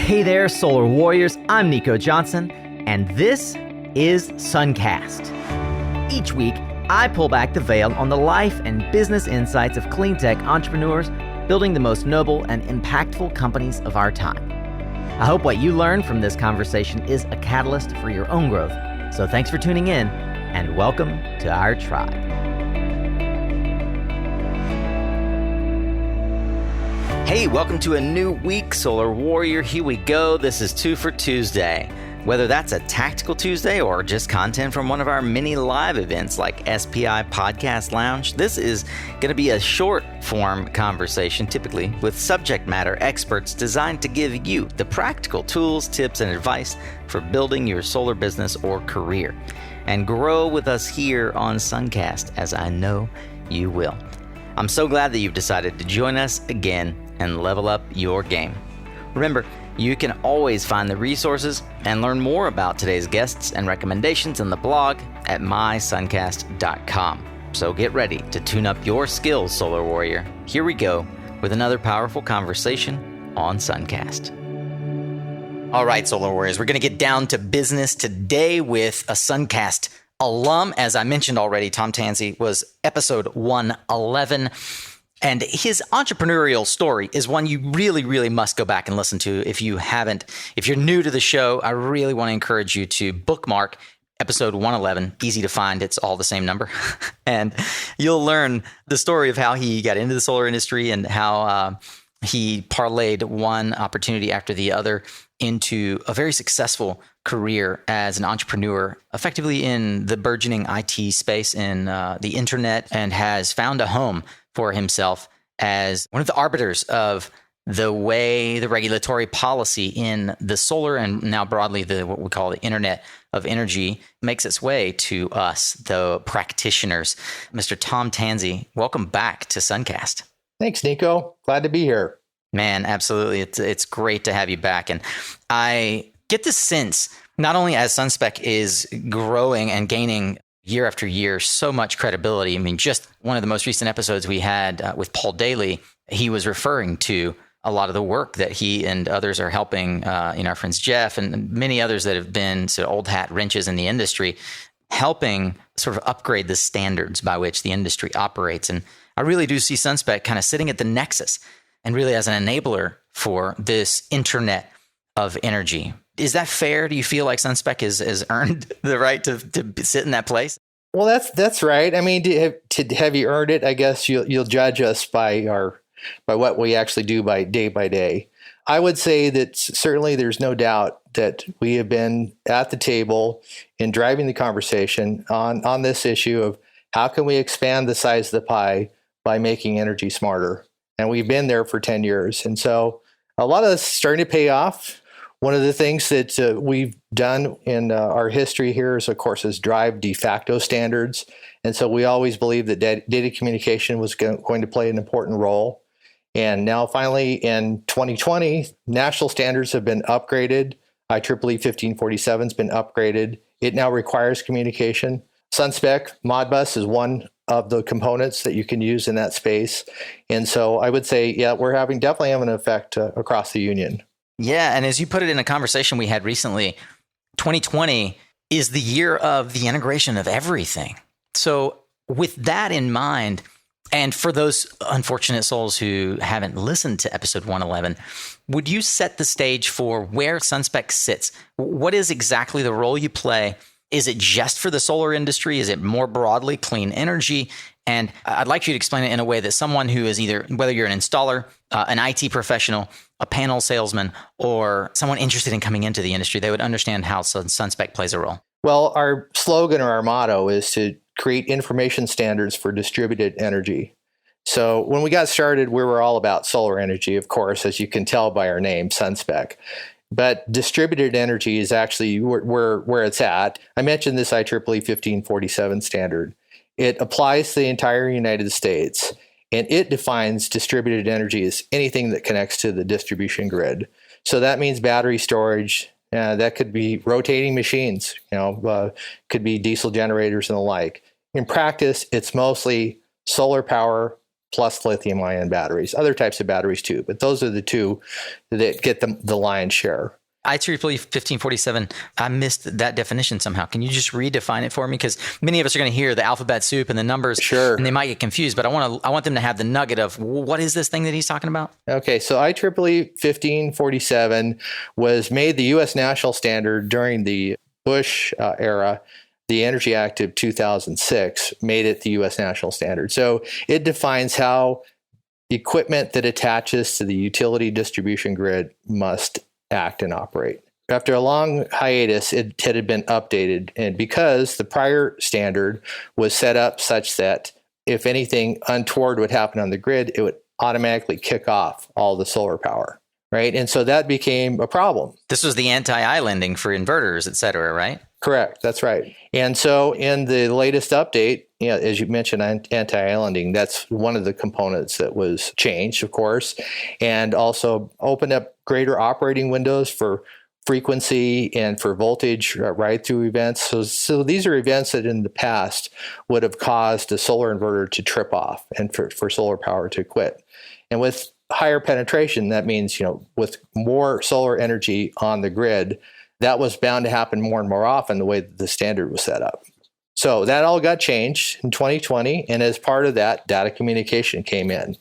Hey there, Solar Warriors. I'm Nico Johnson, and this is SunCast. Each week, I pull back the veil on the life and business insights of clean tech entrepreneurs building the most noble and impactful companies of our time. I hope what you learn from this conversation is a catalyst for your own growth. So thanks for tuning in, and welcome to our tribe. Hey, welcome to a new week, Solar Warrior. Here we go. This is 2 for Tuesday. Whether that's a tactical Tuesday or just content from one of our many live events like SPI Podcast Lounge, this is going to be a short form conversation, typically with subject matter experts designed to give you the practical tools, tips, and advice for building your solar business or career. And grow with us here on SunCast, as I know you will. I'm so glad that you've decided to join us again and level up your game. Remember, you can always find the resources and learn more about today's guests and recommendations in the blog at mysuncast.com. So get ready to tune up your skills, Solar Warrior. Here we go with another powerful conversation on SunCast. All right, Solar Warriors, we're going to get down to business today with a SunCast alum. As I mentioned already, Tom Tansy was episode 111. And his entrepreneurial story is one you really, really must go back and listen to if you haven't. If you're new to the show, I really want to encourage you to bookmark episode 111. Easy to find. It's all the same number. And you'll learn the story of how he got into the solar industry and how he parlayed one opportunity after the other into a very successful career as an entrepreneur, effectively in the burgeoning IT space in the internet, and has found a home for himself as one of the arbiters of the way the regulatory policy in the solar and now broadly what we call the Internet of Energy makes its way to us, the practitioners. Mr. Tom Tansy, welcome back to SunCast. Thanks, Nico. Glad to be here. Man, absolutely. It's great to have you back. And I get the sense, not only as SunSpec is growing and gaining year after year so much credibility. I mean, just one of the most recent episodes we had with Paul Daly, he was referring to a lot of the work that he and others are helping, our friends Jeff and many others that have been sort of old hat wrenches in the industry, helping sort of upgrade the standards by which the industry operates. And I really do see SunSpec kind of sitting at the nexus and really as an enabler for this Internet of Energy. Is that fair? Do you feel like SunSpec has earned the right to sit in that place? Well, that's right. I mean, have you earned it? I guess you'll judge us by what we actually do by day. I would say that certainly there's no doubt that we have been at the table in driving the conversation on this issue of how can we expand the size of the pie by making energy smarter. And we've been there for 10 years. And so a lot of this is starting to pay off. One of the things that we've done in our history here is, of course, is drive de facto standards. And so we always believed that data communication was going to play an important role. And now finally in 2020, national standards have been upgraded. IEEE 1547 has been upgraded. It now requires communication. SunSpec Modbus is one of the components that you can use in that space. And so I would say, yeah, we're definitely having an effect across the union. Yeah, and as you put it in a conversation we had recently, 2020 is the year of the integration of everything. So with that in mind, and for those unfortunate souls who haven't listened to episode 111, would you set the stage for where SunSpec sits? What is exactly the role you play? Is it just for the solar industry? Is it more broadly clean energy? And I'd like you to explain it in a way that someone who is either, whether you're an installer, an IT professional, a panel salesman, or someone interested in coming into the industry, they would understand how SunSpec plays a role. Well, our slogan or our motto is to create information standards for distributed energy. So when we got started, we were all about solar energy, of course, as you can tell by our name, SunSpec. But distributed energy is actually where it's at. I mentioned this IEEE 1547 standard. It applies to the entire United States, and it defines distributed energy as anything that connects to the distribution grid. So that means battery storage. That could be rotating machines, could be diesel generators and the like. In practice, it's mostly solar power plus lithium-ion batteries, other types of batteries too. But those are the two that get the lion's share. IEEE 1547, I missed that definition somehow. Can you just redefine it for me? Because many of us are going to hear the alphabet soup and the numbers, sure, and they might get confused. But I want them to have the nugget of what is this thing that he's talking about? Okay, so IEEE 1547 was made the U.S. national standard during the Bush era. The Energy Act of 2006 made it the U.S. national standard. So it defines how equipment that attaches to the utility distribution grid must act and operate. After a long hiatus, it had been updated, and because the prior standard was set up such that if anything untoward would happen on the grid, it would automatically kick off all the solar power, right? And so that became a problem. This was the anti-islanding for inverters, et cetera, right? Correct. That's right. And so in the latest update, as you mentioned, anti-islanding, that's one of the components that was changed, of course, and also opened up greater operating windows for frequency and for voltage ride-through events. So these are events that in the past would have caused a solar inverter to trip off and for solar power to quit. And with higher penetration, that means, with more solar energy on the grid, that was bound to happen more and more often the way that the standard was set up. So that all got changed in 2020. And as part of that, data communication came in.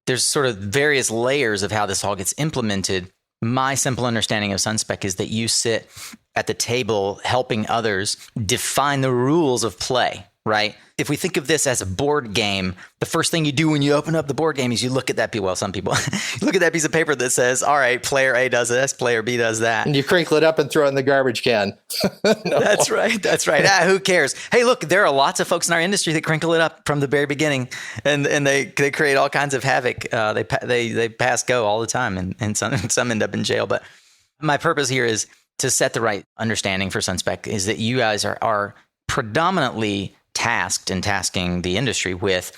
There's sort of various layers of how this all gets implemented. My simple understanding of SunSpec is that you sit at the table helping others define the rules of play, right? If we think of this as a board game, the first thing you do when you open up the board game is you look at that, some people, you look at that piece of paper that says, all right, player A does this, player B does that. And you crinkle it up and throw it in the garbage can. No. That's right. Who cares? Hey, look, there are lots of folks in our industry that crinkle it up from the very beginning, and they create all kinds of havoc. They pass go all the time, and some end up in jail. But my purpose here is to set the right understanding for SunSpec is that you guys are predominantly tasked and tasking the industry with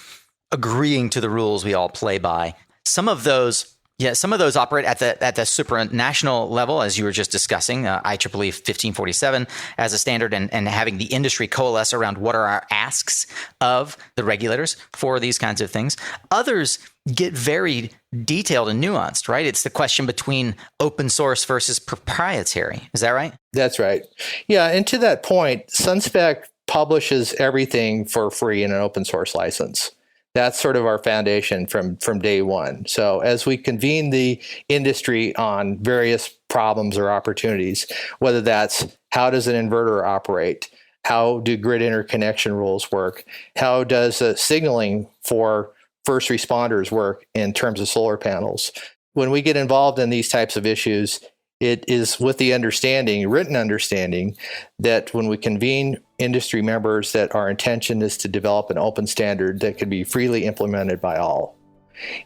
agreeing to the rules we all play by. Some of those operate at the supranational level, as you were just discussing, IEEE 1547 as a standard, and having the industry coalesce around what are our asks of the regulators for these kinds of things. Others get very detailed and nuanced, right? It's the question between open source versus proprietary. Is that right? That's right. Yeah, and to that point, SunSpec publishes everything for free in an open source license. That's sort of our foundation from day one. So as we convene the industry on various problems or opportunities, whether that's how does an inverter operate, how do grid interconnection rules work, how does signaling for first responders work in terms of solar panels. When we get involved in these types of issues, it is with the written understanding, that when we convene industry members, that our intention is to develop an open standard that can be freely implemented by all.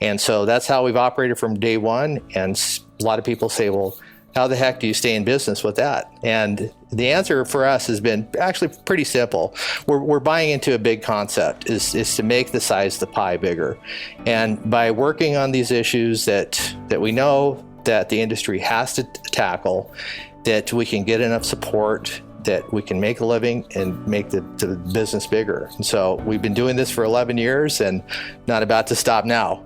And so that's how we've operated from day one. And a lot of people say, well, how the heck do you stay in business with that? And the answer for us has been actually pretty simple. We're buying into a big concept, is to make the size of the pie bigger. And by working on these issues that we know that the industry has to tackle, that we can get enough support, that we can make a living and make the business bigger. And so we've been doing this for 11 years and not about to stop now.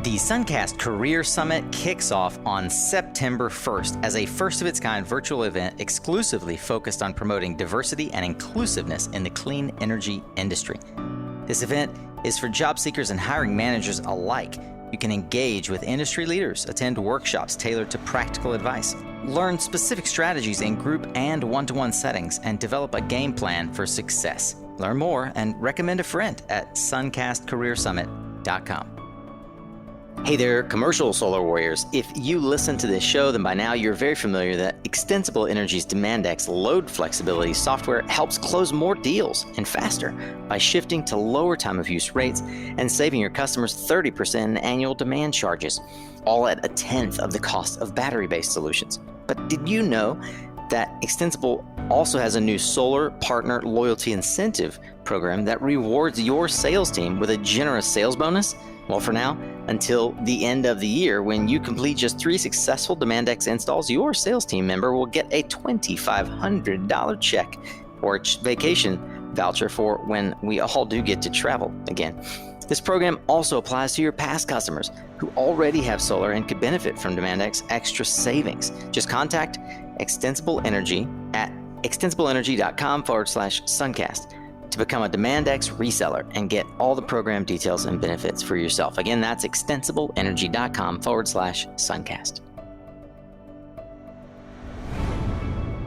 The SunCast Career Summit kicks off on September 1st as a first-of-its-kind virtual event exclusively focused on promoting diversity and inclusiveness in the clean energy industry. This event is for job seekers and hiring managers alike. You can engage with industry leaders, attend workshops tailored to practical advice, learn specific strategies in group and one-to-one settings, and develop a game plan for success. Learn more and recommend a friend at suncastcareersummit.com. Hey there, commercial solar warriors. If you listen to this show, then by now you're very familiar that Extensible Energy's DemandX load flexibility software helps close more deals and faster by shifting to lower time of use rates and saving your customers 30% in annual demand charges, all at a tenth of the cost of battery-based solutions. But did you know that Extensible also has a new solar partner loyalty incentive program that rewards your sales team with a generous sales bonus? Well, for now, until the end of the year, when you complete just 3 successful DemandX installs, your sales team member will get a $2,500 check or vacation voucher for when we all do get to travel again. This program also applies to your past customers who already have solar and could benefit from DemandX extra savings. Just contact Extensible Energy at extensibleenergy.com/SunCast to become a DemandX reseller and get all the program details and benefits for yourself. Again, that's extensibleenergy.com/SunCast.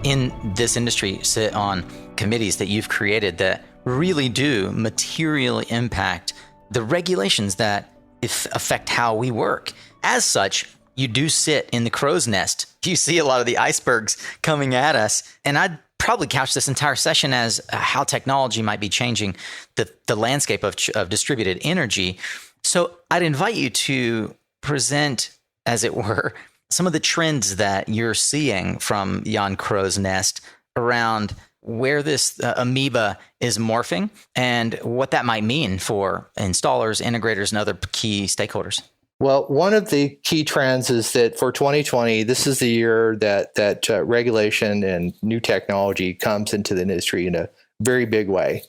In this industry, sit on committees that you've created that really do materially impact the regulations that affect how we work. As such, you do sit in the crow's nest. You see a lot of the icebergs coming at us. And I'd probably couch this entire session as how technology might be changing the landscape of distributed energy. So I'd invite you to present, as it were, some of the trends that you're seeing from yon crow's nest around where this amoeba is morphing and what that might mean for installers, integrators, and other key stakeholders. Well, one of the key trends is that for 2020, this is the year that regulation and new technology comes into the industry in a very big way,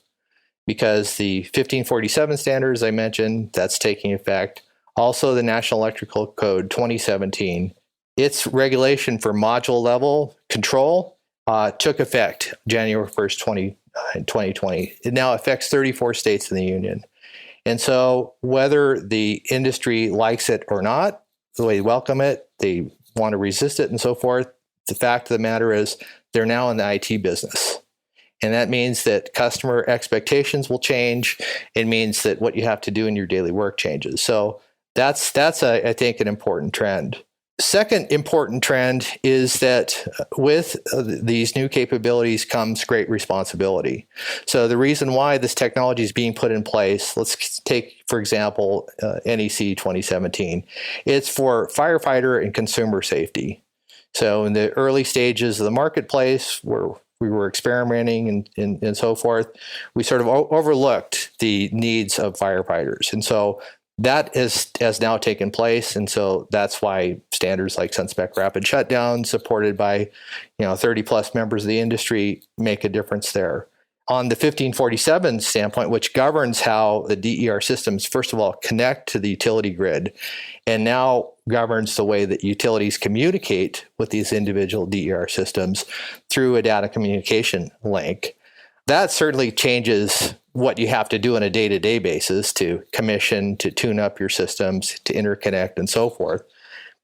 because the 1547 standards I mentioned, that's taking effect. Also, the National Electrical Code 2017, its regulation for module level control took effect January 1st, 2020. It now affects 34 states in the union. And so whether the industry likes it or not, they welcome it, they want to resist it and so forth, the fact of the matter is they're now in the IT business. And that means that customer expectations will change. It means that what you have to do in your daily work changes. So that's I think, an important trend. Second important trend is that with these new capabilities comes great responsibility. So the reason why this technology is being put in place, let's take, for example, NEC 2017. It's for firefighter and consumer safety. So in the early stages of the marketplace where we were experimenting and so forth, we sort of overlooked the needs of firefighters. And so that has now taken place, and so that's why standards like SunSpec Rapid Shutdown, supported by 30 plus members of the industry, make a difference there. On the 1547 standpoint, which governs how the DER systems, first of all, connect to the utility grid, and now governs the way that utilities communicate with these individual DER systems through a data communication link. That certainly changes what you have to do on a day-to-day basis to commission, to tune up your systems, to interconnect, and so forth.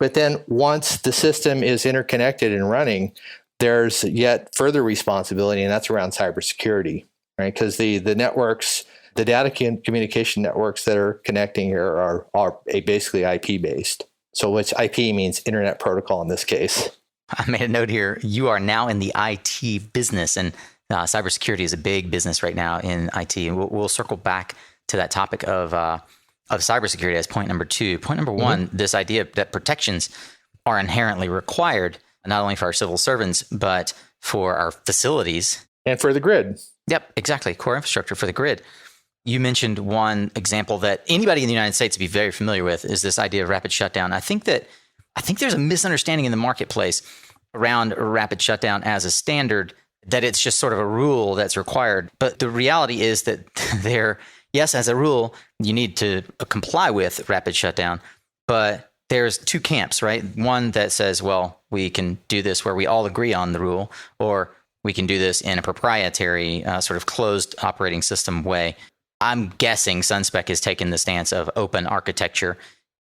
But then once the system is interconnected and running, there's yet further responsibility, and that's around cybersecurity, right? Because the networks, the data communication networks that are connecting here are basically IP-based. So which IP means Internet Protocol in this case. I made a note here. You are now in the IT business, and cybersecurity is a big business right now in IT. And we'll circle back to that topic of cybersecurity as point number two. Point number one, this idea that protections are inherently required, not only for our civil servants, but for our facilities. And for the grid. Yep, exactly. Core infrastructure for the grid. You mentioned one example that anybody in the United States would be very familiar with is this idea of rapid shutdown. I think there's a misunderstanding in the marketplace around rapid shutdown as a standard, that it's just sort of a rule that's required. But the reality is that yes, as a rule, you need to comply with rapid shutdown. But there's two camps, right? One that says, well, we can do this where we all agree on the rule, or we can do this in a proprietary sort of closed operating system way. I'm guessing SunSpec is taking the stance of open architecture.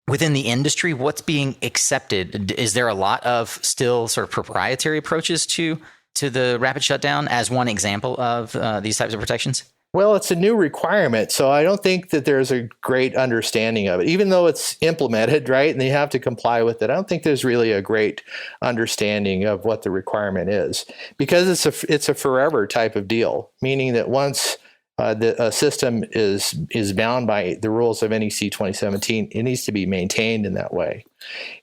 Within the industry, what's being accepted? Is there a lot of still sort of proprietary approaches to the rapid shutdown as one example of these types of protections? Well, it's a new requirement, so I don't think that there's a great understanding of it. Even though it's implemented, right, and they have to comply with it, I don't think there's really a great understanding of what the requirement is, because it's a forever type of deal, meaning that once the system is bound by the rules of NEC 2017, it needs to be maintained in that way.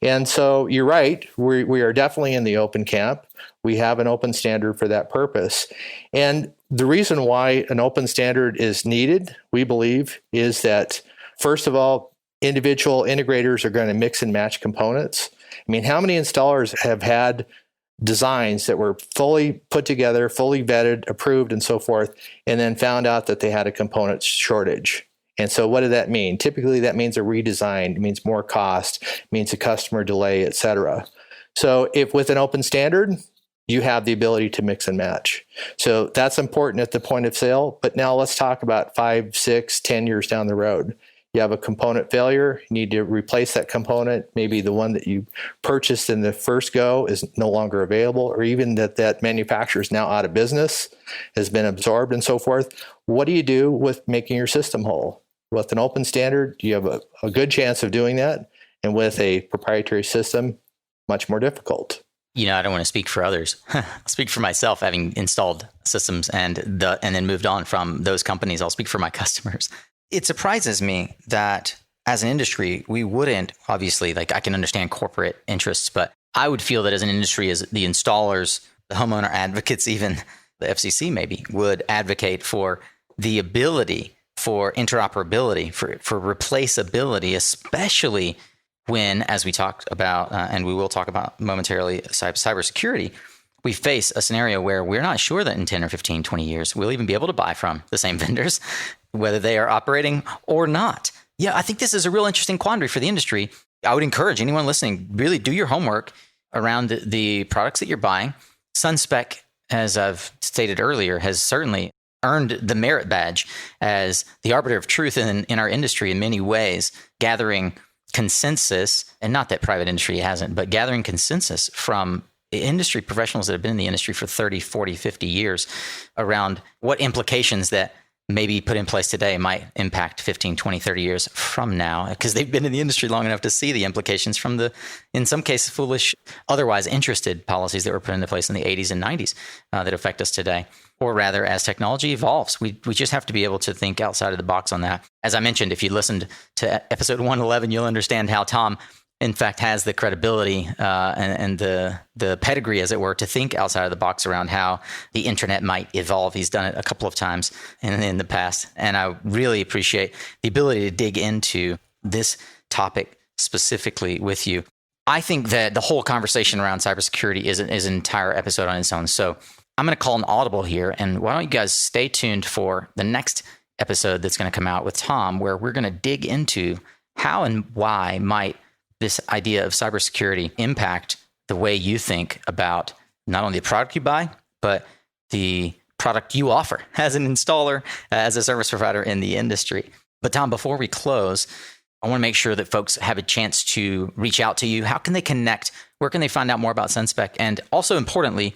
And so you're right, we are definitely in the open camp. We have an open standard for that purpose. And the reason why an open standard is needed, we believe, is that, first of all, individual integrators are going to mix and match components. I mean, how many installers have had designs that were fully put together, fully vetted, approved, and so forth, and then found out that they had a component shortage. And so what did that mean? Typically, that means a redesign. It means more cost, it means a customer delay, et cetera. So if with an open standard, you have the ability to mix and match. So that's important at the point of sale. But now let's talk about 5, 6, 10 years down the road. You have a component failure, you need to replace that component. Maybe the one that you purchased in the first go is no longer available, or even that manufacturer is now out of business, has been absorbed and so forth. What do you do with making your system whole? With an open standard, you have a good chance of doing that. And with a proprietary system, much more difficult. You know, I don't want to speak for others. I'll speak for myself, having installed systems and then moved on from those companies. I'll speak for my customers. It surprises me that as an industry, we wouldn't, obviously, like I can understand corporate interests, but I would feel that as an industry, as the installers, the homeowner advocates, even the FCC maybe, would advocate for the ability for interoperability, for replaceability, especially when, as we talked about, and we will talk about momentarily, cybersecurity, we face a scenario where we're not sure that in 10 or 15, 20 years, we'll even be able to buy from the same vendors, whether they are operating or not. Yeah, I think this is a real interesting quandary for the industry. I would encourage anyone listening, really do your homework around the products that you're buying. SunSpec, as I've stated earlier, has certainly earned the merit badge as the arbiter of truth in our industry in many ways, gathering consensus, and not that private industry hasn't, but gathering consensus from industry professionals that have been in the industry for 30, 40, 50 years around what implications that maybe put in place today might impact 15, 20, 30 years from now, because they've been in the industry long enough to see the implications from the, in some cases, foolish, otherwise interested policies that were put into place in the 80s and 90s that affect us today. Or rather, as technology evolves, we just have to be able to think outside of the box on that. As I mentioned, if you listened to episode 111, you'll understand how Tom, in fact, has the credibility and the pedigree, as it were, to think outside of the box around how the internet might evolve. He's done it a couple of times in the past. And I really appreciate the ability to dig into this topic specifically with you. I think that the whole conversation around cybersecurity is an entire episode on its own. So I'm going to call an audible here. And why don't you guys stay tuned for the next episode that's going to come out with Tom, where we're going to dig into how and why might this idea of cybersecurity impact the way you think about not only the product you buy, but the product you offer as an installer, as a service provider in the industry. But Tom, before we close, I want to make sure that folks have a chance to reach out to you. How can they connect? Where can they find out more about SunSpec? And also importantly,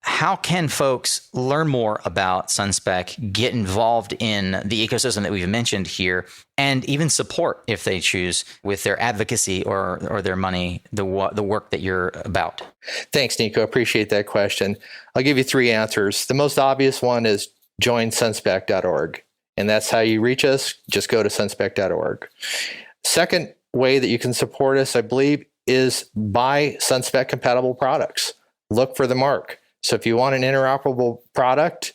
how can folks learn more about SunSpec, get involved in the ecosystem that we've mentioned here, and even support, if they choose, with their advocacy or their money, the work that you're about? Thanks, Nico. Appreciate that question. I'll give you 3 answers. The most obvious one is joinsunspec.org, and that's how you reach us. Just go to sunspec.org. Second way that you can support us, I believe, is buy SunSpec compatible products. Look for the mark. So if you want an interoperable product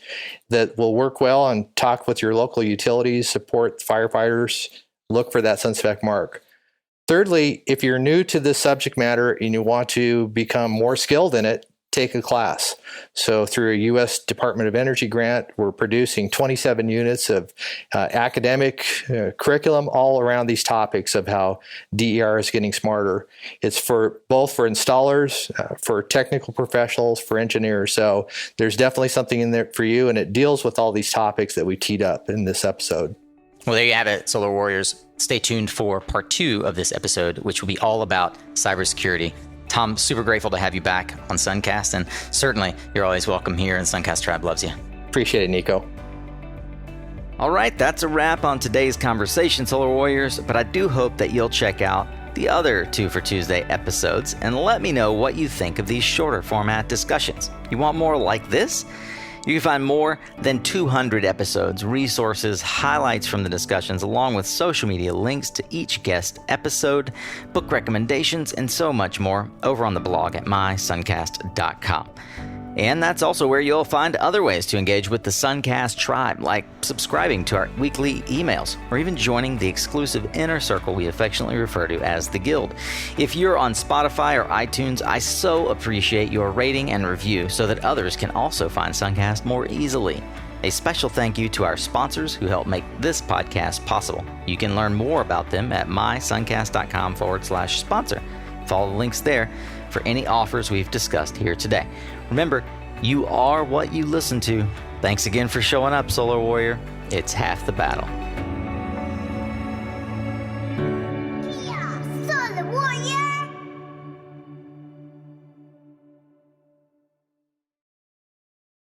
that will work well and talk with your local utilities, support firefighters, look for that SunSpec mark. Thirdly, if you're new to this subject matter and you want to become more skilled in it, take a class. So through a U.S. Department of Energy grant, we're producing 27 units of academic curriculum all around these topics of how DER is getting smarter. It's for both for installers, for technical professionals, for engineers. So there's definitely something in there for you, and it deals with all these topics that we teed up in this episode. Well, there you have it, Solar Warriors. Stay tuned for part 2 of this episode, which will be all about cybersecurity. Tom, super grateful to have you back on SunCast, and certainly you're always welcome here, and SunCast Tribe loves you. Appreciate it, Nico. All right, that's a wrap on today's conversation, Solar Warriors, but I do hope that you'll check out the other 2 for Tuesday episodes and let me know what you think of these shorter format discussions. You want more like this? You can find more than 200 episodes, resources, highlights from the discussions, along with social media links to each guest episode, book recommendations, and so much more over on the blog at mysuncast.com. And that's also where you'll find other ways to engage with the SunCast tribe, like subscribing to our weekly emails, or even joining the exclusive inner circle we affectionately refer to as the Guild. If you're on Spotify or iTunes, I so appreciate your rating and review so that others can also find SunCast more easily. A special thank you to our sponsors who help make this podcast possible. You can learn more about them at mysuncast.com/sponsor. Follow the links there for any offers we've discussed here today. Remember, you are what you listen to. Thanks again for showing up, Solar Warrior. It's half the battle.